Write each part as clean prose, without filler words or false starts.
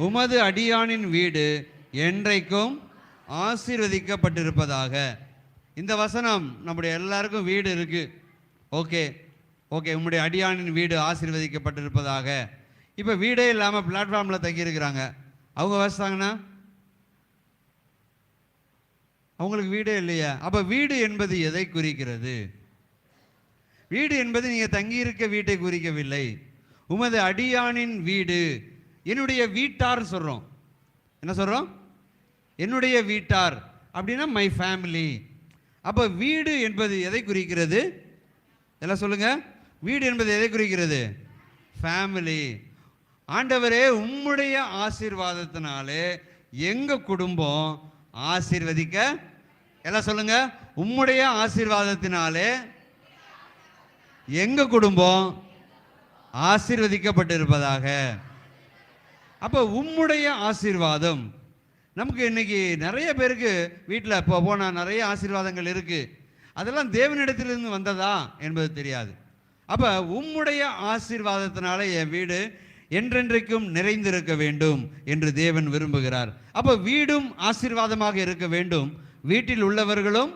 உமது அடியானின் வீடு என்றைக்கும் ஆசீர்வதிக்கப்பட்டிருப்பதாக. இந்த வசனம் நம்முடைய எல்லாருக்கும் வீடு இருக்கு. ஓகே ஓகே, உம்முடைய அடியானின் வீடு ஆசீர்வதிக்கப்பட்டிருப்பதாக. இப்போ வீடே இல்லாமல் பிளாட்ஃபார்மில் தங்கியிருக்கிறாங்க. அவங்க வசித்தாங்கன்னா அவங்களுக்கு வீடே இல்லையா? அப்போ வீடு என்பது எதை குறிக்கிறது? வீடு என்பது நீங்கள் தங்கியிருக்க வீட்டை குறிக்கவில்லை. உமது அடியானின் வீடு, என்னுடைய வீட்டார் சொல்கிறோம். என்ன சொல்கிறோம்? என்னுடைய வீட்டார் அப்படின்னா மை ஃபேமிலி. அப்போ வீடு என்பது எதை குறிக்கிறது? எல்லாம் சொல்லுங்க. வீடு என்பது எதை குறிக்கிறது? ஃபேமிலி. ஆண்டவரே, உம்முடைய ஆசீர்வாதத்தினாலே எங்க குடும்பம் ஆசீர்வதிக்க, எல்லாம் சொல்லுங்க, உம்முடைய ஆசீர்வாதத்தினாலே எங்க குடும்பம் ஆசீர்வதிக்கப்பட்டிருப்பதாக. அப்போ உம்முடைய ஆசீர்வாதம் நமக்கு இன்னைக்கு நிறைய பேருக்கு வீட்டில் இப்போ போனால் நிறைய ஆசீர்வாதங்கள் இருக்கு. அதெல்லாம் தேவனிடத்திலிருந்து வந்ததா என்பது தெரியாது. அப்போ உம்முடைய ஆசீர்வாதத்தினால என் வீடு என்றென்றைக்கும் நிறைந்திருக்க வேண்டும் என்று தேவன் விரும்புகிறார். அப்போ வீடும் ஆசீர்வாதமாக இருக்க வேண்டும், வீட்டில் உள்ளவர்களும்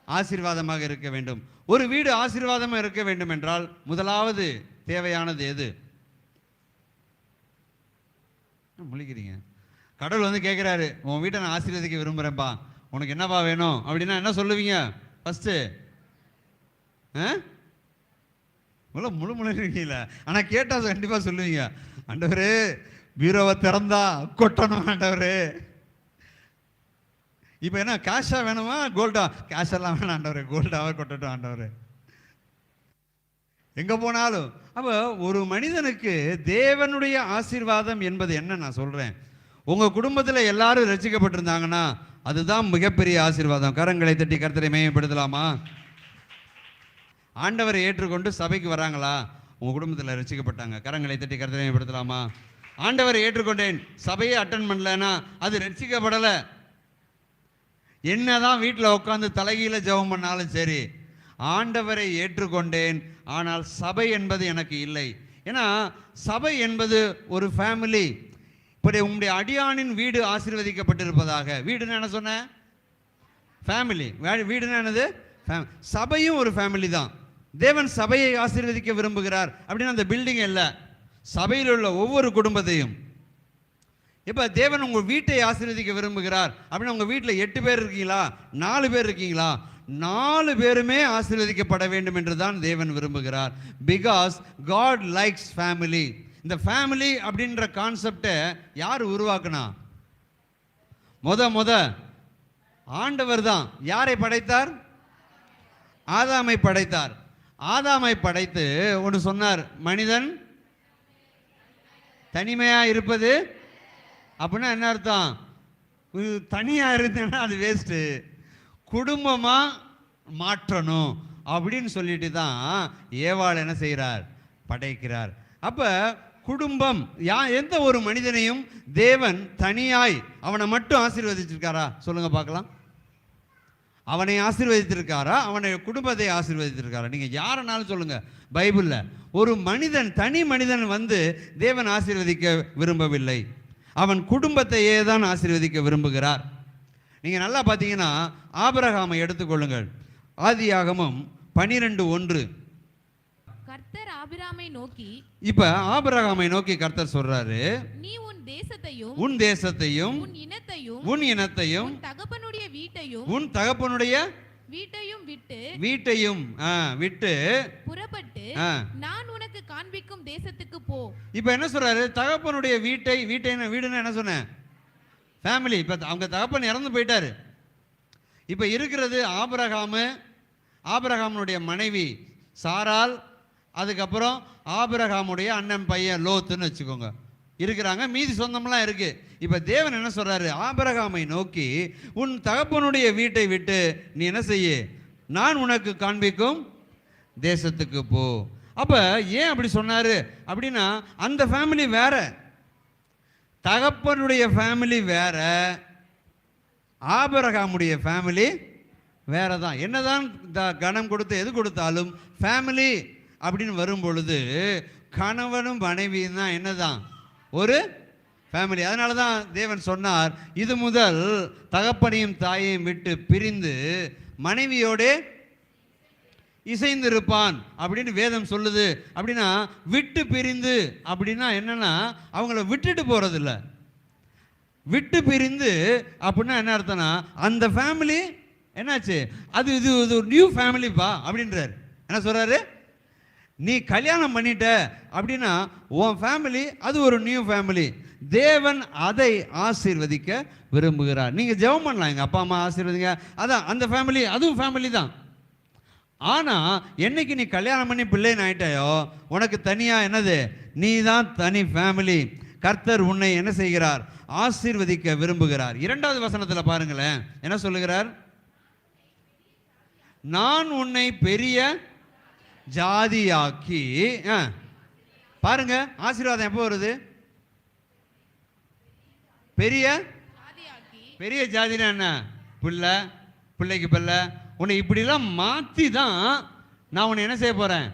ஆசீர்வாதமாக இருக்க வேண்டும். ஒரு வீடு ஆசீர்வாதமாக இருக்க வேண்டும் என்றால் முதலாவது தேவையானது எது? முழிக்கிறீங்க. கடவுள் வந்து கேட்குறாரு, உன் வீட்டை நான் ஆசீர்வதிக்க விரும்புகிறேன்ப்பா, உனக்கு என்னப்பா வேணும் அப்படின்னா என்ன சொல்லுவீங்க? ஃபஸ்ட்டு முழு முழுங்கீங்கள. ஆனால் கேட்டால் கண்டிப்பாக சொல்லுவீங்க, ஆண்டவரே பீரோவை திறந்தா கொட்டணும் ஆண்டவரே. இப்போ என்ன கேஷாக வேணுமா கோல்டா? கேஷ் எல்லாம் வேணாம் ஆண்டவரே, கோல்டாவே கொட்டட்டும் ஆண்டவரே. எங்கே போனாலும் அப்போ ஒரு மனிதனுக்கு தேவனுடைய ஆசீர்வாதம் என்பது என்ன நான் சொல்கிறேன். உங்கள் குடும்பத்தில் எல்லாரும் ரட்சிக்கப்பட்டிருந்தாங்கன்னா அதுதான் மிகப்பெரிய ஆசீர்வாதம். கரங்களை தட்டி கர்த்தரை மேம்படுத்தலாமா? ஆண்டவரை ஏற்றுக்கொண்டு சபைக்கு வராங்களா? உங்கள் குடும்பத்தில் ரட்சிக்கப்பட்டாங்க. கரங்களை தட்டி கர்த்தரை மேம்படுத்தலாமா? ஆண்டவரை ஏற்றுக்கொண்டேன், சபையை அட்டன் பண்ணலன்னா அது ரட்சிக்கப்படலை. என்னதான் வீட்டில் உட்காந்து தலைகீழ ஜெபம் பண்ணாலும் சரி, ஆண்டவரை ஏற்றுக்கொண்டேன் ஆனால் சபை என்பது எனக்கு இல்லை. ஏன்னா சபை என்பது ஒரு ஃபேமிலி. இப்படி உங்களுடைய அடியானின் வீடு ஆசீர்வதிக்கப்பட்டிருப்பதாக. வீடுன்னு என்ன சொன்ன? ஃபேமிலி. வீடுன்னு என்னது? சபையும் ஒரு ஃபேமிலி தான். தேவன் சபையை ஆசீர்வதிக்க விரும்புகிறார் அப்படின்னா அந்த பில்டிங் இல்லை, சபையில் உள்ள ஒவ்வொரு குடும்பத்தையும். இப்போ தேவன் உங்கள் வீட்டை ஆசீர்வதிக்க விரும்புகிறார் அப்படின்னா உங்கள் வீட்டில் 8 பேர் இருக்கீங்களா, 4 பேர் இருக்கீங்களா, 4 பேருமே ஆசீர்வதிக்கப்பட வேண்டும் என்று தான் தேவன் விரும்புகிறார். Because God likes family. இந்த ஃபேமிலி அப்படின்ற கான்செப்டை யார் உருவாக்குனா? முத ஆண்டவர் தான். யாரை படைத்தார்? ஆதாமை படைத்தார். ஆதாமை படைத்து ஒன்று சொன்னார், மனிதன் தனிமையா இருப்பது அப்படின்னா என்ன அர்த்தம்? தனியாக இருந்தேன்னா அது வேஸ்ட்டு, குடும்பமாக மாற்றணும் அப்படின்னு சொல்லிட்டு தான் ஏவாள் என்ன செய்கிறார்? படைக்கிறார். அப்போ குடும்பம் எந்த ஒரு மனிதனையும் தேவன் தனியாய் அவனை மட்டும் ஆசீர்வதிச்சிருக்காரா? சொல்லுங்க பார்க்கலாம். அவனை ஆசீர்வதித்திருக்காரா? அவனை குடும்பத்தை ஆசீர்வதித்திருக்காரா? நீங்கள் யாரனாலும் சொல்லுங்க. பைபிளில் ஒரு மனிதன், தனி மனிதன் வந்து தேவன் ஆசீர்வதிக்க விரும்பவில்லை, அவன் குடும்பத்தையே தான் ஆசீர்வதிக்க விரும்புகிறார். நீங்கள் நல்லா பார்த்தீங்கன்னா ஆபிரகாமை எடுத்துக்கொள்ளுங்கள். ஆதியாகமம் 12:1. கர்த்தர் ஆபிரகாமை நோக்கி, இப்ப ஆபிரகாமை நோக்கி கர்த்தர் சொல்றாரு, நீ உன் தேசத்தையும் உன் இனத்தையும் உன் தகப்பனுடைய வீட்டையும் விட்டு புறப்பட்டு நான் உனக்கு காண்பிக்கும் தேசத்துக்கு போ. இப்ப என்ன சொல்றாரு? தகப்பனுடைய வீடுன்னு என்ன சொன்ன? ஃபேமிலி. இப்ப அவங்க தகப்பன் இறந்து போயிட்டாரு. இப்ப இருக்கிறது ஆபிரகாமுடைய மனைவி சாரால், அதுக்கப்புறம் ஆபிரகாமுடைய அண்ணன் பையன் லோத்துன்னு வச்சுக்கோங்க இருக்கிறாங்க. மீதி சொந்தம்லாம் இருக்கு. இப்ப தேவன் என்ன சொல்றாரு? ஆபிரகாமை நோக்கி, உன் தகப்பனுடைய வீட்டை விட்டு நீ என்ன செய்ய, நான் உனக்கு காண்பிக்கும் தேசத்துக்கு போ. அப்ப ஏன் அப்படி சொன்னாரு அப்படின்னா, அந்த ஃபேமிலி வேற, தகப்பனுடைய ஃபேமிலி வேற, ஆபிரகாமுடைய ஃபேமிலி வேற தான். என்னதான் கனம் கொடுத்து எது கொடுத்தாலும் ஃபேமிலி அப்படின்னு வரும் பொழுது கணவனும் மனைவியும் தான் என்னதான் ஒரு ஃபேமிலி. அதனால தான் தேவன் சொன்னார், இது முதல் தகப்பனையும் தாயையும் விட்டு பிரிந்து மனைவியோடே இசைந்திருப்பான் அப்படின்னு வேதம் சொல்லுது. அப்படின்னா விட்டு பிரிந்து அப்படின்னா என்னன்னா அவங்கள விட்டுட்டு போறதில்ல. விட்டு பிரிந்து அப்படின்னா என்ன அர்த்தம்னா அந்த ஃபேமிலி என்னாச்சு, அது இது ஒரு நியூ ஃபேமிலிப்பா அப்படின்றார். என்ன சொல்றாரு, நீ கல்யாணம் பண்ணிட்ட அப்படின்னா உன் ஃபேமிலி அது ஒரு நியூ ஃபேமிலி. தேவன் அதை ஆசீர்வதிக்க விரும்புகிறார். நீங்க ஜெபம் பண்ணலாம், எங்க அப்பா அம்மா ஆசீர்வதிங்க, அதான் அந்த ஃபேமிலி, அதுவும் ஃபேமிலி தான். ஆனா என்னைக்கு நீ கல்யாணம் பண்ணி பிள்ளைன்னு ஆயிட்டாயோ உனக்கு தனியா என்னது, நீ தான் தனி ஃபேமிலி. கர்த்தர் உன்னை என்ன செய்கிறார், ஆசீர்வதிக்க விரும்புகிறார். 2வது வசனத்துல பாருங்களேன், என்ன சொல்லுகிறார், நான் உன்னை பெரிய ஜாதியாக்கி. பாருங்க ஆசீர்வாதம் எப்போ வருது, பெரிய பெரிய ஜாதினா என்ன, பிள்ளை, பிள்ளைக்கு பிள்ளை, உன்னை இப்படிலாம் மாற்றி தான் நான் உன்னை என்ன செய்ய போகிறேன்,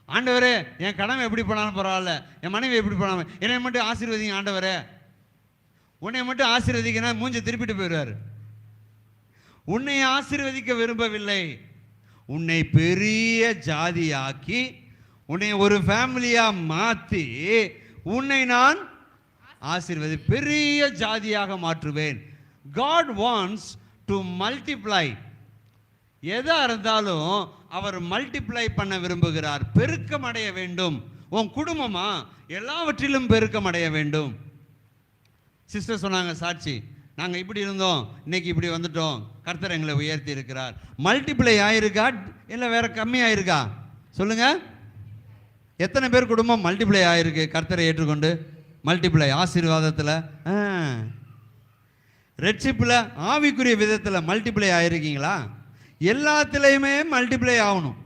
ஆண்டவரே என் கடமை எப்படி போனாலும் பரவாயில்ல, என் மனைவி எப்படி போனாலும் என்னை மட்டும் ஆசீர்வதிங்க ஆண்டவரே. உன்னை மட்டும் ஆசீர்வதிக்கனா மூஞ்ச திருப்பிட்டு போயிடுவார். உன்னை ஆசீர்வதிக்க விரும்பவில்லை, உன்னை பெரிய ஜாதியாக்கி உன்னை ஒரு ஃபேமிலியா மாற்றி உன்னை நான் ஆசீர்வதி பெரிய ஜாதியாக மாற்றுவேன். God wants to multiply. எதா இருந்தாலும் அவர் மல்டிப்ளை பண்ண விரும்புகிறார், பெருக்கம் அடைய வேண்டும். உன் குடும்பமா எல்லாவற்றிலும் பெருக்கம் அடைய வேண்டும். சிஸ்டர் சொன்னாங்க சாட்சி, நாங்கள் இப்படி இருந்தோம் இன்னைக்கு இப்படி வந்துட்டோம், கர்த்தர் எங்களை உயர்த்தி இருக்கிறார். மல்டிப்ளை ஆயிருக்கா இல்லை வேற கம்மி ஆயிருக்கா சொல்லுங்க. எத்தனை பேர் குடும்பம் மல்டிப்ளை ஆயிருக்கு கர்த்தரை ஏற்றுக்கொண்டு? மல்டிப்ளை ஆசீர்வாதத்தில், ரெட்சிப்பில், ஆவிக்குரிய விதத்தில் மல்டிப்ளை ஆயிருக்கீங்களா? எல்லாத்துலேயுமே மல்டிப்ளை ஆகணும்.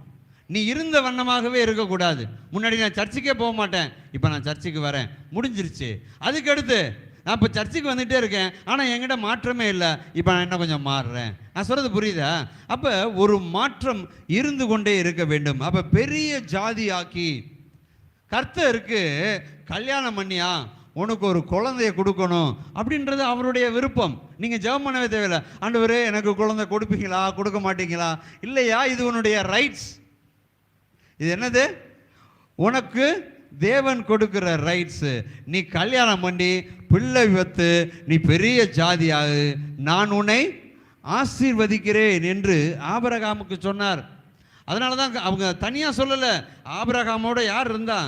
நீ இருந்த வண்ணமாகவே இருக்கக்கூடாது. முன்னாடி நான் சர்ச்சுக்கே போக மாட்டேன், இப்போ நான் சர்ச்சுக்கு வரேன், முடிஞ்சிருச்சு. அதுக்கடுத்து நான் இப்போ சர்ச்சுக்கு வந்துகிட்டே இருக்கேன், ஆனால் என்கிட்ட மாற்றமே இல்லை, இப்போ நான் என்ன கொஞ்சம் மாறுறேன். நான் சொல்கிறது புரியுதா? அப்போ ஒரு மாற்றம் இருந்து கொண்டே இருக்க வேண்டும். அப்போ பெரிய ஜாதி ஆக்கி, கர்த்தருக்கு கல்யாணம் பண்ணியா உனக்கு ஒரு குழந்தைய கொடுக்கணும் அப்படின்றது அவருடைய விருப்பம். நீங்கள் ஜெபம் பண்ணவே தேவையில்லை, ஆண்டவரே எனக்கு குழந்தை கொடுப்பீங்களா கொடுக்க மாட்டீங்களா, இல்லையா இது உன்னுடைய ரைட்ஸ். இது என்னது, உனக்கு தேவன் கொடுக்கிற ரைட்ஸு. நீ கல்யாணம் பண்ணி பிள்ளை வைத்து நீ பெரிய ஜாதியாகு, நான் உன்னை ஆசீர்வதிக்கிறேன் என்று ஆபிரகாமுக்கு சொன்னார். அதனால தான் அவங்க தனியாக சொல்லலை, ஆபிரகாமோட யார் இருந்தா,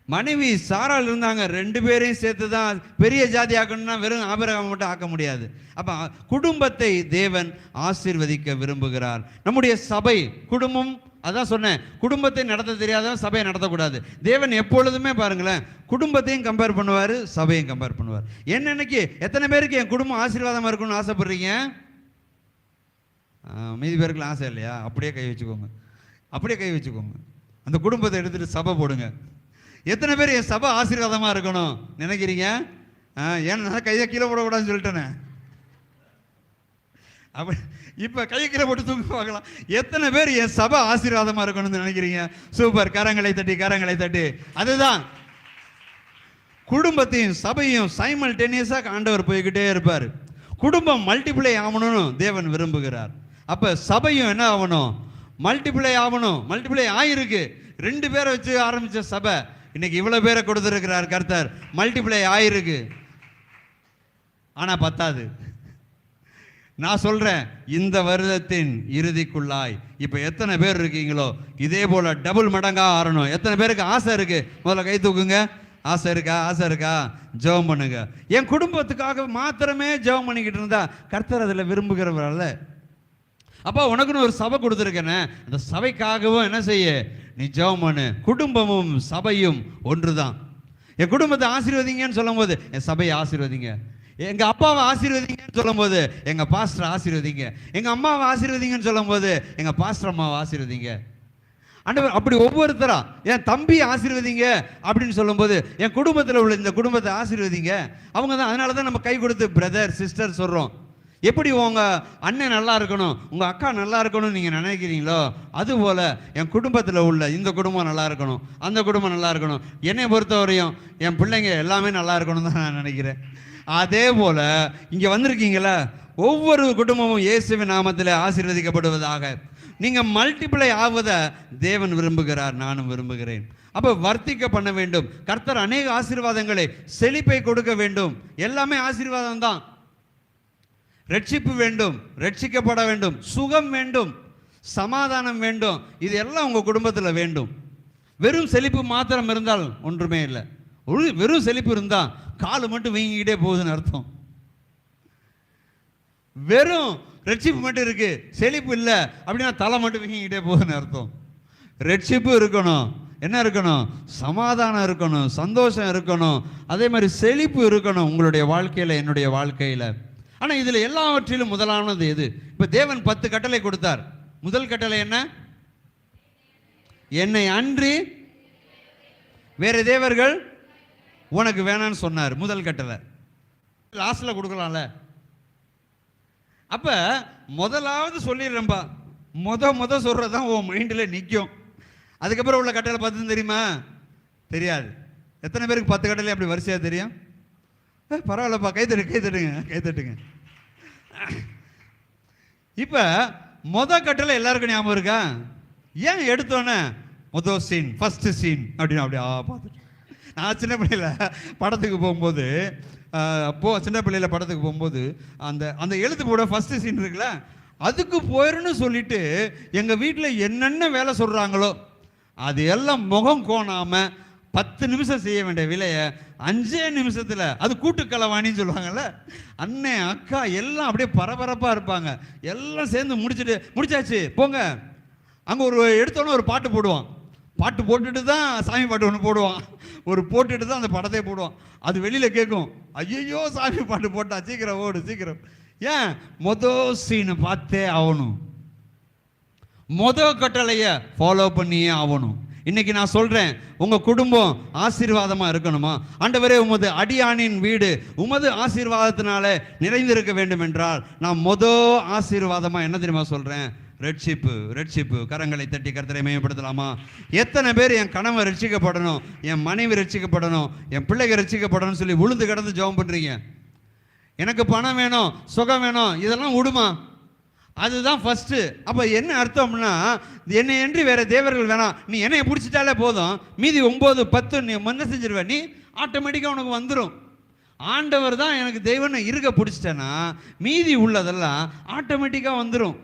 மனைவி சாராள் இருந்தாங்க. 2 பேரையும் சேர்த்து தான் பெரிய ஜாதி ஆக்கணும்னா வெறும் ஆபிரகாம் மட்டும் ஆக்க முடியாது. அப்போ குடும்பத்தை தேவன் ஆசீர்வதிக்க விரும்புகிறார். நம்முடைய சபை குடும்பம், அதான் சொன்னேன், குடும்பத்தை நடத்த தெரியாதவன் சபையை நடத்தக்கூடாது. தேவன் எப்பொழுதுமே பாருங்களேன் குடும்பத்தையும் கம்பேர் பண்ணுவார், சபையும் கம்பேர் பண்ணுவார். என்னன்னைக்கு எத்தனை பேருக்கு என் குடும்பம் ஆசீர்வாதமாக இருக்கணும்னு ஆசைப்படுறீங்க? மீதி பேருக்குலாம் ஆசை இல்லையா? அப்படியே கை வச்சுக்கோங்க, அப்படியே கை வச்சுக்கோங்க. அந்த குடும்பத்தை எடுத்துகிட்டு சபை போடுங்க. எத்தனை பேர் என் சபை ஆசீர்வாதமாக இருக்கணும் நினைக்கிறீங்க? ஏன்னா கையை கீழே போடக்கூடாதுன்னு சொல்லிட்டேனே. அப்படி இப்போ கையை கீழே போட்டு தூக்கி பார்க்கலாம். எத்தனை பேர் என் சபை ஆசீர்வாதமாக இருக்கணும்னு நினைக்கிறீங்க? சூப்பர், கரங்களை தட்டி கரங்களை தட்டி. அதுதான் குடும்பத்தையும் சபையும் சைமல்டேனியஸாக ஆண்டவர் போய்கிட்டே இருப்பார். குடும்பம் மல்டிப்ளை ஆகணும்னு தேவன் விரும்புகிறார். அப்போ சபையும் என்ன ஆகணும், மல்டிப்ளை ஆகணும். மல்டிப்ளை ஆயிருக்கு. 2 பேரை வச்சு ஆரம்பித்த சபை இன்னைக்கு இவ்வளோ பேரை கொடுத்துருக்கிறார் கர்த்தர். மல்டிப்ளை ஆயிருக்கு, ஆனால் பத்தாது. நான் சொல்கிறேன், இந்த வருடத்தின் இறுதிக்குள்ளாய் இப்போ எத்தனை பேர் இருக்கீங்களோ இதே போல் டபுள் மடங்காக ஆறணும். எத்தனை பேருக்கு ஆசை இருக்குது? முதல்ல கை தூக்குங்க. ஆசை இருக்கா? ஆசை இருக்கா? ஜெபம் பண்ணுங்க. என் குடும்பத்துக்காக மாத்திரமே ஜெபம் பண்ணிக்கிட்டு இருந்தா கர்த்தர் அதில் விரும்புகிறவரல்ல. அப்போ உனக்குன்னு ஒரு சபை கொடுத்துருக்கேனே, அந்த சபைக்காகவும் என்ன செய்ய, நீ ஜெபம் பண்ணு. குடும்பமும் சபையும் ஒன்று தான். என் குடும்பத்தை ஆசீர்வதிங்கன்னு சொல்லும் போது என் சபையை ஆசீர்வதிங்க. எங்கள் அப்பாவை ஆசீர்வதிங்கன்னு சொல்லும் போது எங்கள் பாஸ்டரை ஆசீர்வதிங்க. எங்கள் அம்மாவை ஆசீர்வதிங்கன்னு சொல்லும் போது எங்கள் பாஸ்டர் அம்மாவை ஆசீர்வதிங்க. ஆண்டவர் அப்படி ஒவ்வொருத்தரா, என் தம்பி ஆசீர்வதிங்க அப்படின்னு சொல்லும்போது என் குடும்பத்தில் உள்ள இந்த குடும்பத்தை ஆசீர்வதிங்க. அவங்க தான். அதனால தான் நம்ம கை கொடுத்து பிரதர் சிஸ்டர் சொல்கிறோம். எப்படி உங்கள் அண்ணன் நல்லா இருக்கணும், உங்கள் அக்கா நல்லா இருக்கணும்னு நீங்கள் நினைக்கிறீங்களோ, அதுபோல் என் குடும்பத்தில் உள்ள இந்த குடும்பம் நல்லா இருக்கணும், அந்த குடும்பம் நல்லா இருக்கணும், என்னை பொறுத்தவரையும் என் பிள்ளைங்க எல்லாமே நல்லா இருக்கணும் தான் நான் நினைக்கிறேன். அதே போல் இங்கே வந்திருக்கீங்களா, ஒவ்வொரு குடும்பமும் இயேசுவின் நாமத்தில் ஆசீர்வதிக்கப்படுவதாக. நீங்கள் மல்டிப்ளை ஆவதை தேவன் விரும்புகிறார், நானும் விரும்புகிறேன். அப்போ வர்த்திக்க பண்ண வேண்டும். கர்த்தர் அநேக ஆசீர்வாதங்களை, செழிப்பை கொடுக்க வேண்டும். எல்லாமே ஆசீர்வாதம் தான். ரட்சிப்பு வேண்டும், ரட்சிக்கப்பட வேண்டும், சுகம் வேண்டும், சமாதானம் வேண்டும். இது எல்லாம் உங்கள் குடும்பத்தில் வேண்டும். வெறும் செழிப்பு மாத்திரம் இருந்தால் ஒன்றுமே இல்லை. வெறும் செழிப்பு இருந்தால் காலு மட்டும் வீங்கிக்கிட்டே போகுதுன்னு அர்த்தம். வெறும் ரட்சிப்பு மட்டும் இருக்கு, செழிப்பு இல்லை அப்படின்னா தலை மட்டும் வீங்கிக்கிட்டே போகுதுன்னு அர்த்தம். ரட்சிப்பு இருக்கணும், என்ன இருக்கணும், சமாதானம் இருக்கணும், சந்தோஷம் இருக்கணும், அதே மாதிரி செழிப்பு இருக்கணும் உங்களுடைய வாழ்க்கையில், என்னுடைய வாழ்க்கையில். ஆனால் இதில் எல்லாவற்றிலும் முதலானது எது? இப்போ தேவன் 10 கட்டளை கொடுத்தார். முதல் கட்டளை என்ன? என்னை அன்றி வேற தேவர்கள் உனக்கு வேணான்னு சொன்னார். முதல் கட்டளை. லாஸ்ட்ல கொடுக்கலாம்ல. அப்ப முதலாவது சொல்லிடுறேன்பா, முத சொல்றதுதான் உன் மைண்டில் நிற்கும். அதுக்கப்புறம் உள்ள கட்டளை 10 தெரியுமா? தெரியாது. எத்தனை பேருக்கு 10 கட்டளை அப்படி வரிசையா தெரியும்? பரவாயில்லப்பா, கைத்தட்டுங்க. இப்ப கட்டளை எல்லாருக்கும் ஞாபகம் இருக்கா? ஏன் எடுத்தோன்னே முதல் சீன், ஃபர்ஸ்ட் சீன் அப்படின்னு அப்படியே பார்த்துட்டு. நான் சின்ன பிள்ளையில படத்துக்கு போகும்போது அந்த எழுத்து போட ஃபர்ஸ்ட் சீன் இருக்குல்ல, அதுக்கு போயிருன்னு சொல்லிட்டு எங்கள் வீட்டில் என்னென்ன வேலை சொல்கிறாங்களோ அது எல்லாம் முகம் கோணாம 10 நிமிஷம் செய்ய வேண்டிய விலையை 5 நிமிஷத்தில், அது கூட்டுக்களவாணின்னு சொல்லுவாங்கல்ல, அண்ணன் அக்கா எல்லாம் அப்படியே பரபரப்பாக இருப்பாங்க. எல்லாம் சேர்ந்து முடிச்சாச்சு போங்க. அங்கே எடுத்தோன்னே ஒரு பாட்டு போடுவான். பாட்டு போட்டுட்டு தான் சாமி பாட்டு ஒன்று போடுவான். போட்டுட்டு தான் அந்த படத்தை போடுவான். அது வெளியில் கேட்கும், ஐயோ சாமி பாட்டு போட்டா, சீக்கிரம் ஓடு சீக்கிரம். ஏன்? சீனை பார்த்தே ஆகணும். கட்டளையை ஃபாலோ பண்ணியே ஆகணும். இன்னைக்கு நான் சொல்றேன், உங்க குடும்பம் ஆசீர்வாதமா இருக்கணுமா? ஆண்டவரே, உமது அடியானின் வீடு உமது ஆசீர்வாதத்தினால நிறைந்திருக்க வேண்டும் என்றால் நான் ஆசீர்வாதமா என்ன தெரியுமா சொல்றேன்? ரட்சிப்பு. கரங்களை தட்டி கர்த்தரை மேம்படுத்தலாமா? எத்தனை பேர் என் கணவன் ரட்சிக்கப்படணும், என் மனைவி ரட்சிக்கப்படணும், என் பிள்ளைகள் ரட்சிக்கப்படணும் சொல்லி உளுந்து கடந்து ஜெபம் பண்றீங்க? எனக்கு பணம் வேணும், சுகம் வேணும், இதெல்லாம் விடுமா? அதுதான் ஃபர்ஸ்ட். அப்ப என்ன அர்த்தம்னா, என்னை என்று வேற தேவர்கள் வேணாம், நீ என்னைய பிடிச்சிட்டாலே போதும், மீதி 9, 10 நீ என்ன செஞ்சிருவ, நீ ஆட்டோமேட்டிக்கா உனக்கு வந்துடும். ஆண்டவர் தான் எனக்கு தெய்வனை இருக்க பிடிச்சிட்டேன்னா மீதி உள்ளதெல்லாம் ஆட்டோமேட்டிக்கா வந்துடும்.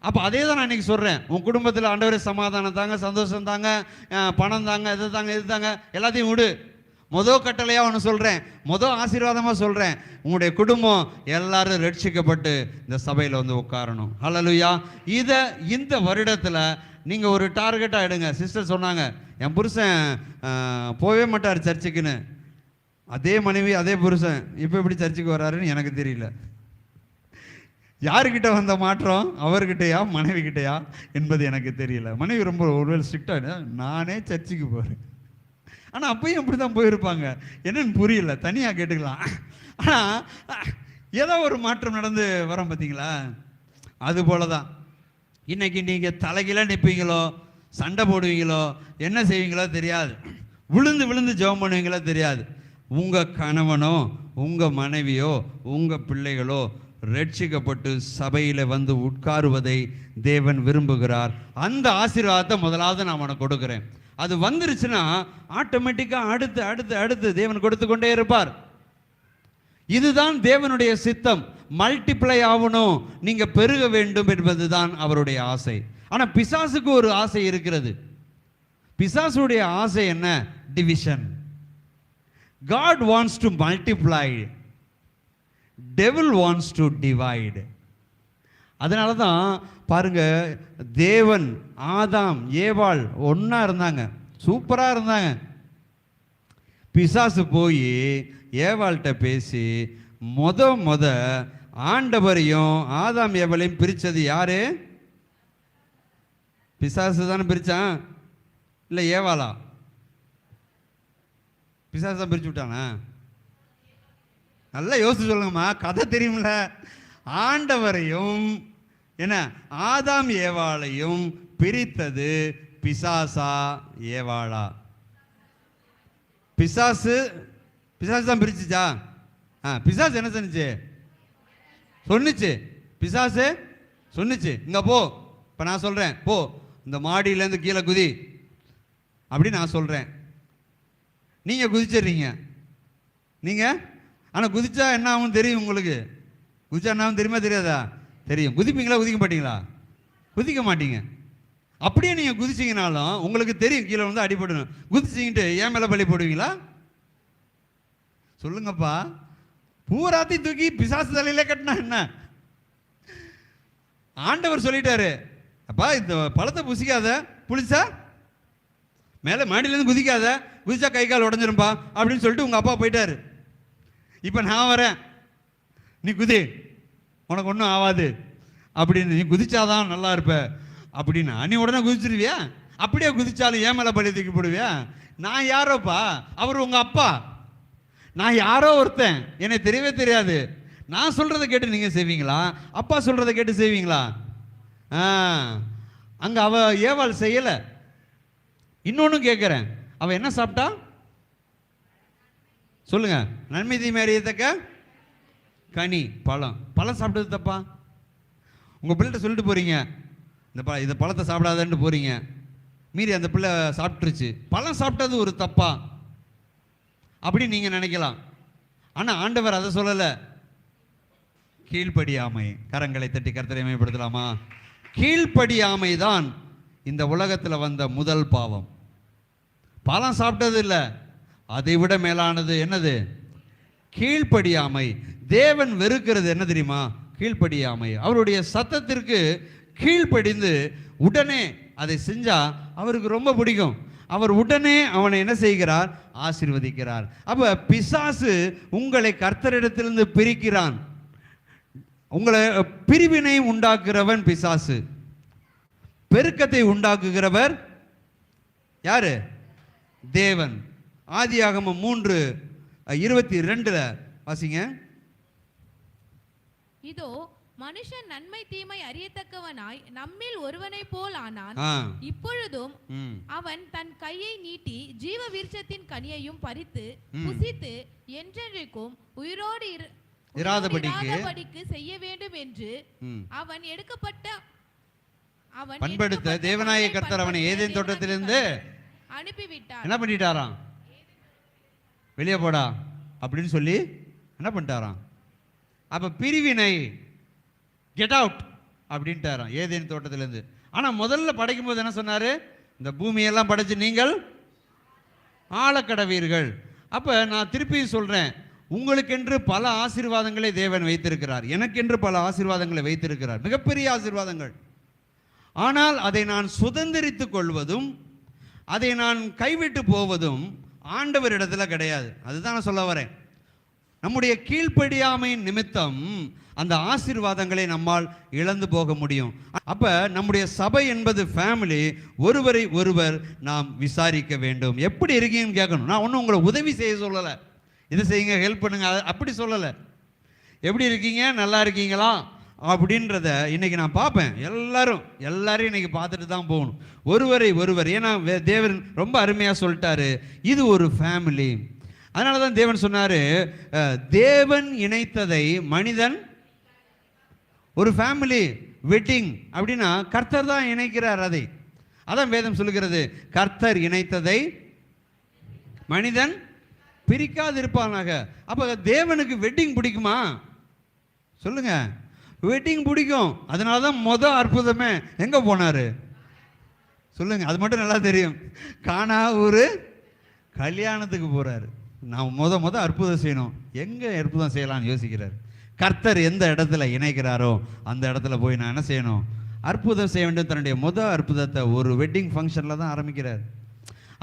அப்போ அதே தான் நான் இன்னைக்கு சொல்கிறேன். உன் குடும்பத்தில் ஆண்டவரே சமாதானம் தாங்க, சந்தோஷம் தாங்க, பணம் தாங்க, இது தாங்க, எல்லாத்தையும் விடு. கட்டளையாக ஒன்று சொல்கிறேன், ஆசீர்வாதமாக சொல்கிறேன், உங்களுடைய குடும்பம் எல்லாரும் ரட்சிக்கப்பட்டு இந்த சபையில் வந்து உட்காரணும். ஹல்லேலூயா. இந்த வருடத்தில் நீங்கள் ஒரு டார்கெட்டாக எடுங்க. சிஸ்டர் சொன்னாங்க, என் புருஷன் போகவே மாட்டார் சர்ச்சுக்குன்னு. அதே மனைவி அதே புருஷன் இப்போ எப்படி சர்ச்சுக்கு வராருன்னு எனக்கு தெரியல. யாருக்கிட்ட வந்த மாற்றம், அவர்கிட்டயா மனைவி கிட்டையா என்பது எனக்கு தெரியல. மனைவி ரொம்ப ஒருவேளை ஸ்ட்ரிக்டாக, நானே சர்ச்சுக்கு போகிறேன், ஆனால் அப்பயும் அப்படி தான் போயிருப்பாங்க, என்னன்னு புரியல, தனியாக கேட்டுக்கலாம். ஆனால் ஏதோ ஒரு மாற்றம் நடந்து வரோம் பார்த்தீங்களா? அது போல தான் இன்னைக்கு நீங்கள் தலைகீழ நிற்பீங்களோ, சண்டை போடுவீங்களோ, என்ன செய்வீங்களோ தெரியாது, விழுந்து ஜெபம் பண்ணுவீங்களோ தெரியாது. உங்கள் கணவனோ உங்கள் மனைவியோ உங்கள் பிள்ளைகளோ ரட்சிக்கப்பட்டு சபையில் வந்து உட்காருவதை தேவன் விரும்புகிறார். அந்த ஆசீர்வாதத்தை முதலாவது நான் உனக்கு கொடுக்குறேன். அது வந்துருச்சுன்னா ஆட்டோமேட்டிக்காக அடுத்து தேவன் கொடுத்து கொண்டே இருப்பார். இதுதான் தேவனுடைய சித்தம். மல்டிப்ளை ஆகணும், நீங்க பெருக வேண்டும் என்பதுதான் அவருடைய ஆசை. ஆனா பிசாசுக்கு ஒரு ஆசை இருக்கிறது. பிசாசுடைய ஆசை என்ன? Division. God wants to multiply, devil wants to divide. அதனால தான் பாருங்க, தேவன் ஆதாம் ஏவாள் ஒன்னா இருந்தாங்க, சூப்பரா இருந்தாங்க. பிசாசு போய் ஏவாள்கிட்ட பேசி முத ஆண்டவரையும் ஆதாம் ஏவாளையும் பிரிச்சது யாரு? பிசாசு தானே பிரிச்சான், இல்ல ஏவாளா? பிசாசு தான் பிரிச்சு விட்டானா? நல்லா யோசிச்சு சொல்லுங்கம்மா, கதை தெரியும்ல. ஆண்டவரையும் என்ன ஆதாம் ஏவாளையும் பிரித்தது பிசாசா ஏவாளா? பிசாசு தான் பிரிச்சுச்சா? பிசாசு என்ன சொன்னுச்சு? சொன்னுச்சு. பிசாசு சொன்னுச்சு, இங்க போ. இப்ப நான் சொல்றேன், போ இந்த மாடியிலேருந்து கீழே குதி அப்படி நான் சொல்றேன். நீங்க குதிச்சிடுறீங்க. நீங்க ஆனா குதிச்சா என்ன ஆகும் தெரியும் உங்களுக்கு? குதிச்சா என்ன ஆகும் தெரியுமா தெரியாதா? தெரியும். குதிப்பீங்களா? குதிக்க மாட்டீங்களா? குதிக்க மாட்டீங்க. அப்படியே நீங்க குதிச்சீங்கனாலும் உங்களுக்கு தெரியும் கீழே வந்து அடிபடணும். குதிச்சிக்கிட்டு ஏன் மேல பழி போடுவீங்களா? சொல்லுங்கப்பா. பூராத்தையும் தூக்கி பிசாசு தலையில கட்டினா என்ன? ஆண்டவர் சொல்லிட்டாரு, அப்பா இந்த பழத்தை புசிக்காத, புளிச்சா மேல மாடியிலேருந்து குதிக்காத, குதிச்சா கை கால் உடஞ்சிரும்பா அப்படின்னு சொல்லிட்டு உங்க அப்பா போயிட்டாரு. இப்ப நான் வரேன், நீ குதி, உனக்கு ஒன்றும் ஆகாது அப்படின்னு, நீ குதிச்சாதான் நல்லா இருப்ப அப்படின்னா நீ உடனே குதிச்சிருவியா? அப்படியே குதிச்சாலும் ஏன் மேல பழி தூக்கி போடுவியா? நான் யாரோப்பா? அவர் உங்க அப்பா. நான் யாரோ ஒருத்தன், எனக்கு தெரியவே தெரியாது. நான் சொல்றதை கேட்டு நீங்க செய்வீங்களா? அப்பா சொல்றதை கேட்டு செய்வீங்களா? அங்க அவ ஏவாள் செய்யல. இன்னொன்னு கேட்கிறேன், அவ என்ன சாப்பிட்டா சொல்லுங்க? நன்மை தீமை அறியத்தக்க கனி, பழம் சாப்பிட்டது தப்பா? உங்க பிள்ளைகிட்ட சொல்லிட்டு போறீங்க, இந்த பழத்தை சாப்பிடாதன்னு போறீங்க, மீறி அந்த பிள்ளை சாப்பிட்டுருச்சு, பழம் சாப்பிட்டது ஒரு தப்பா அப்படி நீங்க நினைக்கலாம். ஆனா ஆண்டவர் அதை சொல்லல. கீழ்ப்படியாமை. கரங்களை தட்டி கர்த்தரை மேம்படுத்தலாமா? கீழ்ப்படியாமை தான் இந்த உலகத்தில் வந்த முதல் பாவம். பழம் சாப்பிட்டது இல்லை, அதை விட மேலானது என்னது? கீழ்ப்படியாமை. தேவன் வெறுக்கிறது என்ன தெரியுமா? கீழ்ப்படியாமை. அவருடைய சத்தத்திற்கு கீழ்ப்படிந்து உடனே அதை செஞ்சா அவருக்கு ரொம்ப பிடிக்கும். அவர் உடனே அவனை என்ன செய்கிறார்? ஆசீர்வதிக்கிறார். அப்ப பிசாசு உங்களை கர்த்தரிடத்திலிருந்து பிரிக்கிறான். உங்களை பிரிவினை உண்டாக்குறவன் பிசாசு. பெருக்கத்தை உண்டாக்குகிறவர் யாரு? தேவன். ஆதியாகமம் 3:22 வாசிங்க. இதோ மனுஷன் நன்மை தீமை அறியத்தக்கவனாய் நம்மில் ஒருவனை போல் ஆனான். இப்பொழுதும் அவன் தன் கையை நீட்டி ஜீவ விருட்சத்தின் கனியையும் பறித்து புசித்து என்றென்றைக்கும் உயிரோடு இராதபடிக்கு செய்ய வேண்டும் என்று அவன் எடுக்கப்பட்ட பண்படுத்த தேவனாய கர்த்தர் அவனை ஏதேன் தோட்டத்திலிருந்து அனுப்பிவிட்டார். என்ன பண்ணிட்டாராம்? வெளியே போடா அப்படின்னு சொல்லி என்ன பண்ணிட்டாராம்? அப்ப பிரிவினை, கெட் அவுட் அப்படின்ட்டாராம் ஏதேன் தோட்டத்திலிருந்து. ஆனா முதல்ல படைக்கும் போது என்ன சொன்னாரு? இந்த பூமியெல்லாம் படைச்சு நீங்கள் ஆளக்கடவீர்கள். அப்ப நான் திருப்பியும் சொல்றேன், உங்களுக்கென்று பல ஆசீர்வாதங்களை தேவன் வைத்திருக்கிறார், எனக்கென்று பல ஆசீர்வாதங்களை வைத்திருக்கிறார், மிகப்பெரிய ஆசீர்வாதங்கள். ஆனால் அதை நான் சுதந்திரித்துக் கொள்வதும் அதை நான் கைவிட்டு போவதும் ஆண்டவரிடத்துல கிடையாது. அதுதான் நான் சொல்ல வரேன். நம்முடைய கீழ்ப்படியாமையின் நிமித்தம் அந்த ஆசீர்வாதங்களை நம்மால் இழந்து போக முடியும். அப்ப நம்முடைய சபை என்பது ஃபேமிலி. ஒருவரை ஒருவர் நாம் விசாரிக்க வேண்டும். எப்படி இருக்கீங்கன்னு கேட்கணும். நான் ஒன்றும் உங்களை உதவி செய்ய சொல்லலை, இது செய்யுங்க ஹெல்ப் பண்ணுங்க அப்படி சொல்லலை. எப்படி இருக்கீங்க, நல்லா இருக்கீங்களா அப்படின்றத இன்னைக்கு நான் பார்ப்பேன். எல்லாரையும் இன்னைக்கு பார்த்துட்டு தான் போகணும், ஒருவரை ஒருவர். ஏன்னா தேவன் ரொம்ப அருமையாக சொல்லிட்டாரு, இது ஒரு ஃபேமிலி. அதனால தான் தேவன் சொன்னாரு, தேவன் இணைத்ததை மனிதன், ஒரு ஃபேமிலி வெட்டிங் அப்படின்னா கர்த்தர் தான் இணைக்கிறார். அதான் வேதம் சொல்லுகிறது, கர்த்தர் இணைத்ததை மனிதன் பிரிக்காது இருப்பானாக. அப்ப தேவனுக்கு வெட்டிங் பிடிக்குமா சொல்லுங்க? வெட்டிங் பிடிக்கும். அதனால தான் மொதல் அற்புதமே எங்க போனாரு சொல்லுங்க? அது மட்டும் நல்லா தெரியும். கானா ஒரு கல்யாணத்துக்கு போறாரு. நான் முத அற்புதம் செய்யணும், எங்க அற்புதம் செய்யலாம்னு யோசிக்கிறார். கர்த்தர் எந்த இடத்துல இணைக்கிறாரோ அந்த இடத்துல போய் நான் என்ன செய்யணும்? அற்புதம் செய்ய வேண்டும். தன்னுடைய அற்புதத்தை ஒரு வெட்டிங் ஃபங்க்ஷன்ல தான் ஆரம்பிக்கிறார்.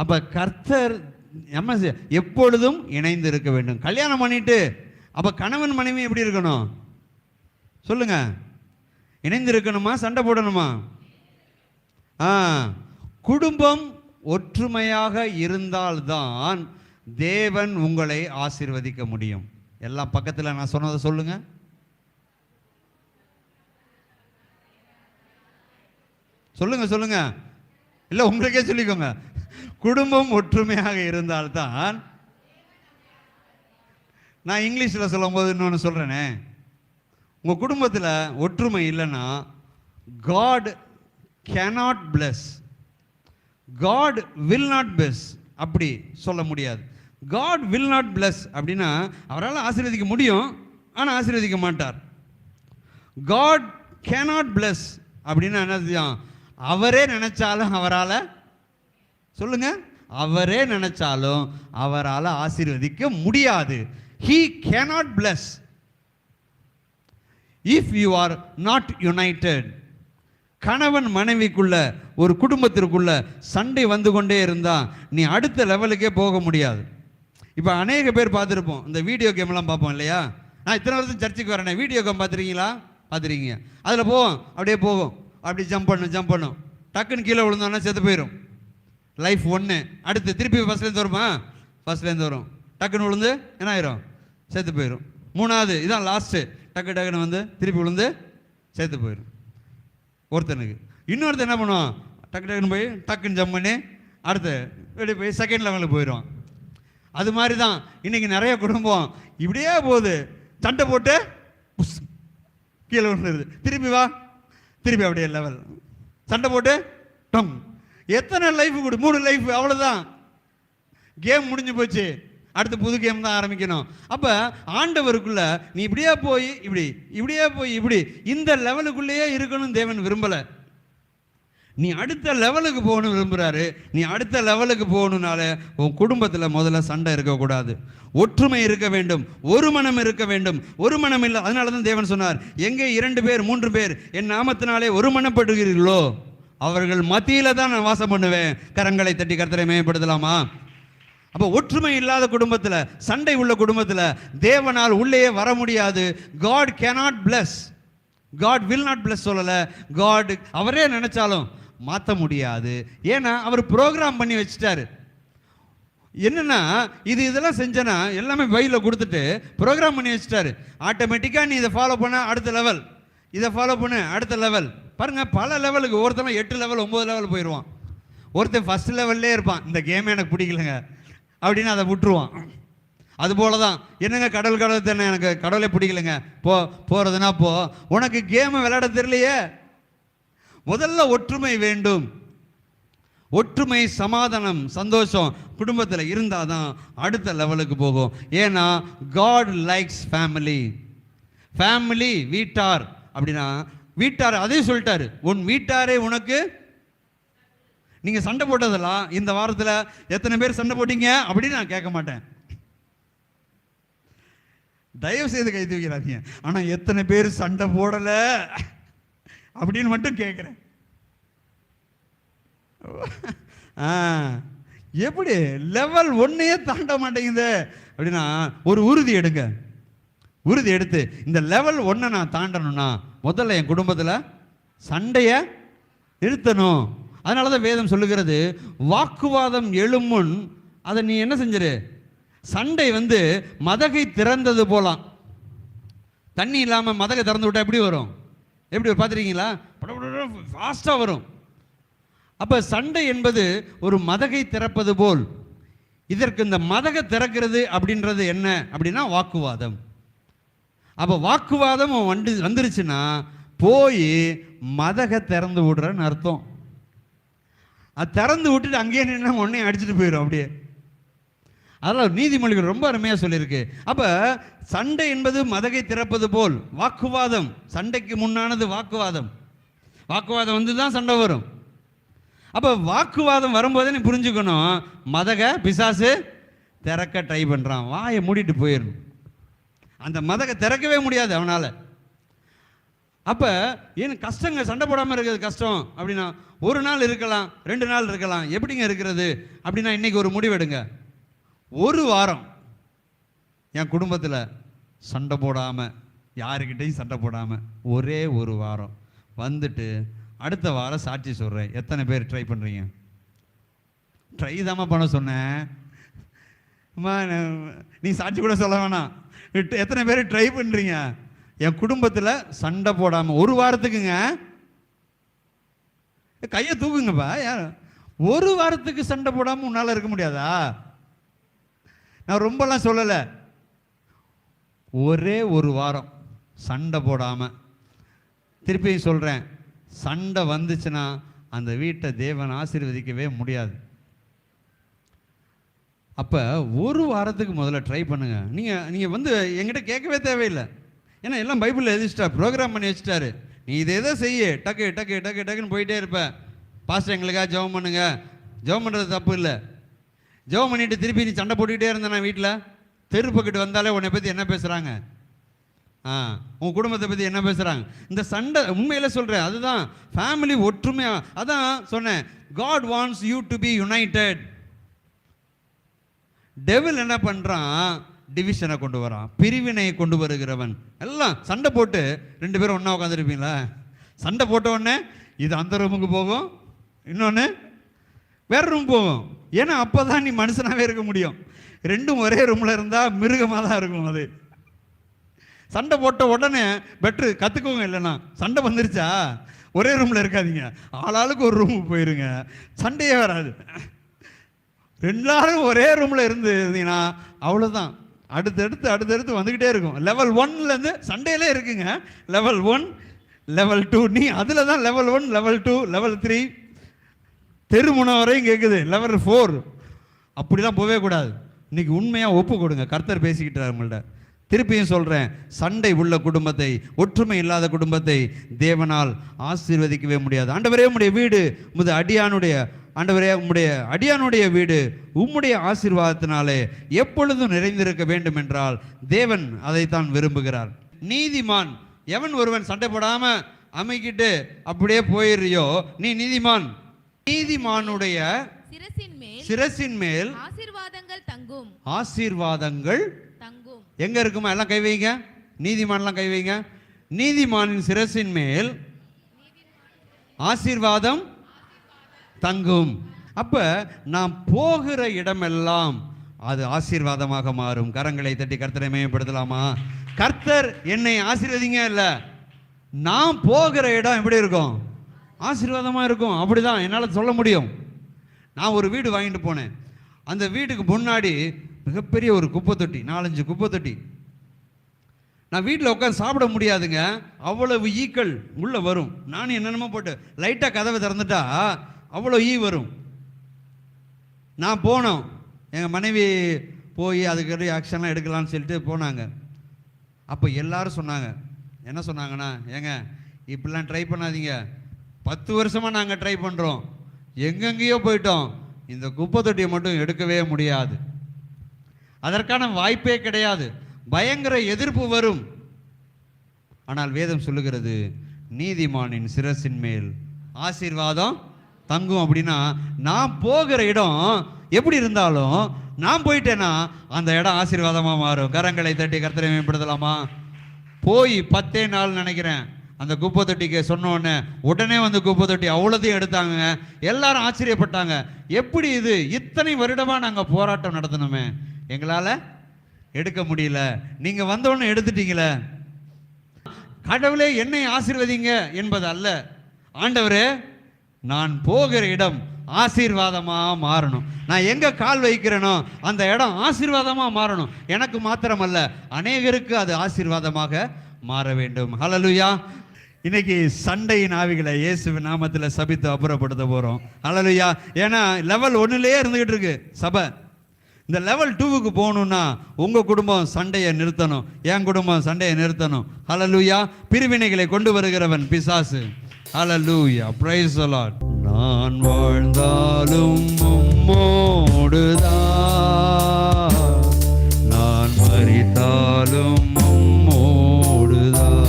அப்ப கர்த்தர் நம்ம எப்பொழுதும் இணைந்து இருக்க வேண்டும். கல்யாணம் பண்ணிட்டு அப்ப கணவன் மனைவி எப்படி இருக்கணும் சொல்லுங்க? இணைந்து இருக்கணுமா, சண்டை போடணுமா? குடும்பம் ஒற்றுமையாக இருந்தால்தான் தேவன் உங்களை ஆசீர்வதிக்க முடியும். எல்லாம் பக்கத்தில் நான் சொன்னதை சொல்லுங்க. சொல்லுங்க சொல்லுங்க, இல்லை உங்களுக்கே சொல்லிக்கோங்க. குடும்பம் ஒற்றுமையாக இருந்தால்தான். நான் இங்கிலீஷில் சொல்லும் போது இன்னொன்று சொல்கிறேனே, உங்கள் குடும்பத்தில் ஒற்றுமை இல்லைன்னா God cannot bless, God will not bless அப்படி சொல்ல முடியாது. God will not bless அப்படின்னா அவரால் ஆசீர்வதிக்க முடியும், ஆனால் ஆசீர்வதிக்க மாட்டார். God cannot bless அப்படின்னா என்ன? அவரே நினைச்சாலும் அவரால், சொல்லுங்க, அவரே நினைச்சாலும் அவரால் ஆசீர்வதிக்க முடியாது. He cannot bless if you are not united. கணவன் மனைவிக்குள்ள, ஒரு குடும்பத்திற்குள்ள சண்டை வந்து கொண்டே இருந்தா நீ அடுத்த லெவலுக்கே போக முடியாது. இப்போ அநேக பேர் பார்த்துருப்போம், இந்த வீடியோ கேம்லாம் பார்ப்போம் இல்லையா? நான் இத்தனை வருஷம் சர்ச்சுக்கு வரேன், வீடியோ கேம் பார்த்துருக்கீங்களா? பார்த்துருக்கீங்க. அதில் போவோம், அப்படியே போகும், அப்படி ஜம்ப் பண்ணும், டக்குன்னு கீழே விழுந்தோன்னா செத்து போயிடும். லைஃப் ஒன்று, அடுத்து திருப்பி ஃபஸ்ட்லேருந்து வருமா? ஃபஸ்ட்லேருந்து வரும், டக்குன்னு விழுந்து என்ன ஆயிரும்? செத்து போயிடும். மூணாவது, இதான் லாஸ்ட்டு, டக்குன்னு வந்து திருப்பி விழுந்து செத்து போயிடும் ஒருத்தனுக்கு. இன்னொருத்தர் என்ன பண்ணுவான்? டக்குன்னு போய் டக்குன்னு ஜம்ப் பண்ணி அடுத்து வெளியே போய் செகண்ட் லெவலுக்கு போயிடுவான். அது மாதிரி தான் இன்றைக்கி நிறைய குடும்பம் இப்படியே போகுது, சண்டை போட்டு கீழே விழுந்துருது, திருப்பி வா, திருப்பி அப்படியே லெவல், சண்டை போட்டு டொங். எத்தனை லைஃப் கொடு? 3 லைஃப், அவ்வளோதான், கேம் முடிஞ்சு போச்சு, அடுத்து புது கேம் தான் ஆரம்பிக்கணும். அப்போ ஆண்டவருக்குள்ள நீ இப்படியே போய் இப்படி இந்த லெவலுக்குள்ளேயே இருக்கணும் தேவன் விரும்பலை. நீ அடுத்த லெவலுக்கு போகணும் விரும்புகிறாரு. நீ அடுத்த லெவலுக்கு போகணுனால உன் குடும்பத்தில் முதல்ல சண்டை இருக்கக்கூடாது, ஒற்றுமை இருக்க வேண்டும், ஒரு மனம் இருக்க வேண்டும். ஒரு மனம் இல்லை, அதனால தான் தேவன் சொன்னார், எங்கே 2 பேர் 3 பேர் என் நாமத்தினாலே ஒரு மனப்படுகிறீர்களோ அவர்கள் மத்தியில தான் நான் வாசம் பண்ணுவேன். கரங்களை தட்டி கர்த்தரை மேம்படுத்தலாமா? அப்போ ஒற்றுமை இல்லாத குடும்பத்தில், சண்டை உள்ள குடும்பத்தில் தேவனால் உள்ளே வர முடியாது. God cannot bless, God will not bless சொல்லலை. God அவரே நினைச்சாலும் மாற்ற முடியாது. ஏன்னா அவர் ப்ரோக்ராம் பண்ணி வச்சுட்டாரு. என்னன்னா இதெல்லாம் செஞ்சனா எல்லாமே பைபிளில் கொடுத்துட்டு ப்ரோக்ராம் பண்ணி வச்சுட்டாரு. ஆட்டோமேட்டிக்காக நீ இதை ஃபாலோ பண்ண அடுத்த லெவல், இதை ஃபாலோ பண்ண அடுத்த லெவல். பாருங்க, பல லெவலுக்கு, ஒருத்தன் 8 லெவல் 9 லெவல் போயிடுவான். ஒருத்தன் ஃபர்ஸ்ட் லெவல்லே இருப்பான், இந்த கேமே எனக்கு பிடிக்கலங்க அப்படின்னு அதை விட்டுருவான். அதுபோல தான் என்னங்க கடவுள் தானே, எனக்கு கடவுளே பிடிக்கலங்க, போகிறதுனா போ, உனக்கு கேமை விளையாட தெரியலையே. முதல்ல ஒற்றுமை வேண்டும். ஒற்றுமை, சமாதானம், சந்தோஷம் குடும்பத்தில் இருந்தால் தான் அடுத்த லெவலுக்கு போகும். ஏன்னா God likes family. ஃபேமிலி, வீட்டார் அப்படின்னா வீட்டார் அதையும் சொல்லிட்டாரு, உன் வீட்டாரே உனக்கு. நீங்கள் சண்டை போட்டதெல்லாம் இந்த வாரத்தில் எத்தனை பேர் சண்டை போட்டீங்க அப்படின்னு நான் கேட்க மாட்டேன், தயவு செய்து கை தூக்கிறாதீங்க. ஆனால் எத்தனை பேர் சண்டை போடலை அப்படின்னு மட்டும் கேட்குறேன். எப்படி லெவல் 1 தாண்ட மாட்டேங்குது அப்படின்னா ஒரு உறுதி எடுங்க. உறுதி எடுத்து இந்த லெவல் 1 நான் தாண்டணும்னா முதல்ல என் குடும்பத்தில் சண்டையை நிறுத்தணும். அதனால தான் வேதம் சொல்லுகிறது, வாக்குவாதம் எழுமுன் அதை நீ என்ன செஞ்சிரு, சண்டை வந்து மதகை திறந்தது போலாம். தண்ணி இல்லாமல் மதகை திறந்து விட்டா எப்படி வரும்? எப்படி பார்த்துருக்கீங்களா? ஃபாஸ்ட்டாக வரும். அப்போ சண்டை என்பது ஒரு மதகை திறப்பது போல். இதற்கு இந்த மதகை திறக்கிறது அப்படின்றது என்ன அப்படின்னா வாக்குவாதம். அப்போ வாக்குவாதம் வந்துருச்சுன்னா போய் மதகை திறந்து விடுறன்னு அர்த்தம். அது திறந்து விட்டுட்டு அங்கேயே நின்று ஒன்றையும் அடிச்சுட்டு போயிடும் அப்படியே. அதெல்லாம் நீதிமொழிகள் ரொம்ப அருமையாக சொல்லியிருக்கு. அப்போ சண்டை என்பது மதகை திறப்பது போல், வாக்குவாதம், சண்டைக்கு முன்னானது வாக்குவாதம். வாக்குவாதம் வந்து தான் சண்டை வரும். அப்போ வாக்குவாதம் வரும்போதே நீ புரிஞ்சுக்கணும், மதகை பிசாசு திறக்க ட்ரை பண்ணுறான், வாயை மூடிட்டு போயிடணும். அந்த மதகை திறக்கவே முடியாது அவனால். அப்போ ஏன் கஷ்டங்க, சண்டை போடாமல் இருக்கிறது கஷ்டம் அப்படின்னா 1 நாள் இருக்கலாம், 2 நாள் இருக்கலாம், எப்படிங்க இருக்கிறது அப்படின்னா இன்றைக்கி ஒரு முடிவெடுங்க. 1 வாரம் என் குடும்பத்தில் சண்டை போடாமல், யாருக்கிட்டையும் சண்டை போடாமல் ஒரே 1 வாரம் வந்துட்டு அடுத்த வாரம் சாட்சி சொல்கிறேன். எத்தனை பேர் ட்ரை பண்ணுறீங்க? ட்ரை தாம்மா பண்ண சொன்னேன், நீ சாட்சி கூட சொல்ல வேணாம். எத்தனை பேர் ட்ரை பண்ணுறீங்க? என் குடும்பத்தில் சண்டை போடாமல் 1 வாரத்துக்குங்க. கையை தூக்குங்கப்பா. யார் ஒரு வாரத்துக்கு சண்டை போடாமல் உன்னால் இருக்க முடியாதா? நான் ரொம்பலாம் சொல்லலை, ஒரே ஒரு வாரம் சண்டை போடாமல். திருப்பியும் சொல்கிறேன், சண்டை வந்துச்சுன்னா அந்த வீட்டை தேவன் ஆசீர்வதிக்கவே முடியாது. அப்போ ஒரு வாரத்துக்கு முதல்ல ட்ரை பண்ணுங்கள். நீங்கள் வந்து என்கிட்ட கேட்கவே தேவையில்லை, ஏன்னா எல்லாம் பைபிளில் எழுதிச்சிட்டார், ப்ரோக்ராம் பண்ணி வச்சுட்டாரு. நீ இதை எதை செய்ய, டக்கு டக்கு டக்கு டக்குன்னு போயிட்டே இருப்ப. பாஸ்டர் எங்களுக்காக ஜெபம் பண்ணுங்க. ஜெபம் பண்ணுறது தப்பு இல்லை. ஜெபம் பண்ணிட்டு திருப்பி நீ சண்டை போட்டுக்கிட்டே இருந்தேன் நான் வீட்டில், தெரு பக்கத்து வந்தாலே உன்னை பற்றி என்ன பேசுகிறாங்க, உன் குடும்பத்தை பற்றி என்ன பேசுகிறாங்க. இந்த சண்டை உண்மையில் சொல்கிறேன், அதுதான் ஃபேமிலி ஒற்றுமையாக. அதான் சொன்னேன், God wants you to be united. Devil என்ன பண்ணுறான், டிவிஷனை கொண்டு வரான், பிரிவினையை கொண்டு வருகிறவன். எல்லாம் சண்டை போட்டு 2 பேரும் ஒன்றா உட்காந்துருப்பீங்களா? சண்டை போட்ட உடனே இது அந்த ரூமுக்கு போகும், இன்னொன்று வேற ரூம் போகும். ஏன்னா அப்போ தான் நீ மனுஷனாகவே இருக்க முடியும். 2ம் ஒரே ரூமில் இருந்தால் மிருகமாக தான் இருக்கும். அது சண்டை போட்ட உடனே பெட்ரு கற்றுக்கோங்க. இல்லைன்னா சண்டை வந்துருச்சா ஒரே ரூமில் இருக்காதீங்க, ஆளாளுக்கு ஒரு ரூமுக்கு போயிருங்க, சண்டையே வராது. 2 ஆளும் ஒரே ரூமில் இருந்தீங்கன்னா அவ்வளோதான், அடுத்தடுத்து வந்துக்கிட்டே இருக்கும். லெவல் 1லேருந்து சண்டையிலே இருக்குங்க. லெவல் 1, லெவல் 2, நீ அதில் தான் லெவல் 1, லெவல் 2, லெவல் 3, தெருமுனை வரையும் கேட்குது, லெவல் 4. அப்படிலாம் போகவே கூடாது. இன்னைக்கு உண்மையாக ஒப்பு கொடுங்க, கர்த்தர் பேசிக்கிட்டார் உங்கள்கிட்ட. திருப்பியும் சொல்கிறேன், சண்டை உள்ள குடும்பத்தை, ஒற்றுமை இல்லாத குடும்பத்தை தேவனால் ஆசீர்வதிக்கவே முடியாது. ஆண்டவரே உம்முடைய வீடு உமது அடியானுடைய, ஆண்டவரே உம்முடைய அடியானுடைய வீடு உம்முடைய ஆசீர்வாதத்தினாலே எப்பொழுதும் நிறைந்திருக்க வேண்டும் என்றால் தேவன் அதைத்தான் விரும்புகிறார். நீதிமான் எவன் ஒருவன் சண்டை போடாமல் அமைக்கிட்டு அப்படியே போயிடுறியோ நீ நீதிமான். நீதிமானுடைய சிரசின் மேல் ஆசீர்வாதங்கள் தங்கும். ஆசீர்வாதங்கள் தங்கும். எங்க இருக்குமா? எல்லாம் கை வைங்க, நீதிமான்லாம் கை வைங்க. நீதிமானின் சிரசின் மேல் ஆசீர்வாதம் தங்கும். அப்ப நாம் போகிற இடமெல்லாம் அது ஆசீர்வாதமாக மாறும். கரங்களை தட்டி கர்த்தரை மேம்படுத்தலாமா? கர்த்தர் என்னை ஆசீர்வதிங்க இல்ல, நான் போகிற இடம் எப்படி இருக்கும்? ஆசீர்வாதமா இருக்கும். அப்படிதான் என்னால் சொல்ல முடியும். நான் ஒரு வீடு வாங்கிட்டு போனேன். அந்த வீட்டுக்கு முன்னாடி மிகப்பெரிய ஒரு குப்பை தொட்டி, 4-5 குப்பை தொட்டி. நான் வீட்டில் உட்காந்து சாப்பிட முடியாதுங்க, அவ்வளவு ஈக்கள் உள்ளே வரும். நானும் என்னென்னமோ போட்டு லைட்டாக கதவை திறந்துட்டா அவ்வளோ ஈ வரும். நான் போனோம், எங்கள் மனைவி போய் அதுக்கு ஆக்ஷன்லாம் எடுக்கலான்னு சொல்லிட்டு போனாங்க. அப்போ எல்லாரும் சொன்னாங்க, என்ன சொன்னாங்கன்னா, ஏங்க இப்படிலாம் ட்ரை பண்ணாதீங்க, 10 வருஷமாக நாங்கள் ட்ரை பண்ணுறோம், எங்கெங்கேயோ போயிட்டோம், இந்த குப்பை தொட்டியை மட்டும் எடுக்கவே முடியாது, அதற்கான வாய்ப்பே கிடையாது, பயங்கர எதிர்ப்பு வரும். ஆனால் வேதம் சொல்லுகிறது, நீதிமானின் சிரசின் மேல் ஆசீர்வாதம் தங்கும். அப்படின்னா நான் போகிற இடம் எப்படி இருந்தாலும் நான் போயிட்டேன்னா அந்த இடம் ஆசீர்வாதமாக மாறும். கரங்களை தட்டி கர்த்தரை மேம்படுத்தலாமா? போய் 10 நாள் நினைக்கிறேன் அந்த குப்பை தொட்டிக்கு சொன்னோடனே உடனே வந்து குப்பை தொட்டி அவ்வளோதையும் எடுத்தாங்க. எல்லாரும் ஆச்சரியப்பட்டாங்க, எப்படி இது, இத்தனை வருடமாக நாங்கள் போராட்டம் நடத்தணுமே, எங்களால் எடுக்க முடியல, நீங்கள் வந்தோடனே எடுத்துட்டீங்களே. கடவுளே என்னை ஆசீர்வதிங்க என்பது அல்ல, ஆண்டவரே நான் போகிற இடம் ஆசீர்வாதமாக மாறணும், நான் எங்கே கால் வைக்கிறேனோ அந்த இடம் ஆசீர்வாதமாக மாறணும். எனக்கு மாத்திரமல்ல, அநேகருக்கு அது ஆசீர்வாதமாக மாற வேண்டும். ஹல்லேலூயா. இன்னைக்கு சண்டையின் ஆவிகளை இயேசுவின் நாமத்தில் சபித்து அப்புறப்படுத்த போகிறோம். ஹல்லேலூயா. ஏன்னா லெவல் 1லேயே இருந்துகிட்டு இருக்கு சபை. இந்த லெவல் 2க்கு போகணும்னா உங்கள் குடும்பம் சண்டையை நிறுத்தணும், என் குடும்பம் சண்டையை நிறுத்தணும். ஹல்லேலூயா. பிரிவினைகளை கொண்டு வருகிறவன் பிசாசு. ஹல்லேலூயா. Praise the lord. நான் வாழ்ந்தாலும் உம்மோடுதான், நான் மரித்தாலும் உம்மோடுதான்,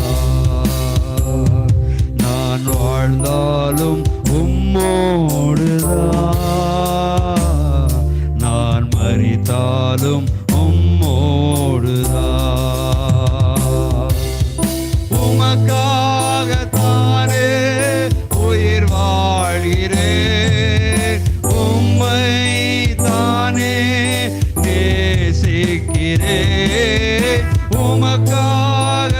நான் வாழ்ந்தாலும் உம்மோடுதான், நான் மரித்தாலும் உம்மோடுதான். உமக்காகத்தானே உயிர் வாழ்கிறேன், உம்மை தானே நேசிக்கிறேன், உமக்காகத்தானே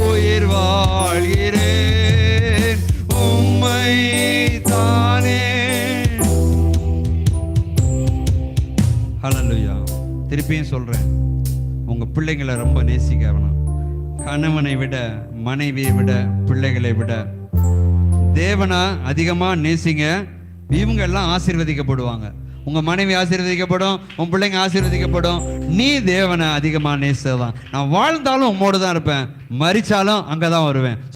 உயிர் வாழ்கிறேன், உம்மை திருப்பியும் சொல்றேன், உங்க பிள்ளைங்களை ரொம்ப நேசிக்கணும். கணவனை விட, மனைவியை விட, பிள்ளைகளை விட தேவனை அதிகமா நேசிங்க. இவங்க எல்லாம் ஆசீர்வதிக்கப்படுவாங்க. உங்க மனைவி ஆசீர்வதிக்கப்படும், உன் பிள்ளைங்க ஆசீர்வதிக்கப்படும். நீ தேவனை அதிகமா நேசிதான். நான் வாழ்ந்தாலும் உம்மோடு தான் இருப்பேன், மரிச்சாலும் அங்கதான் வருவேன்.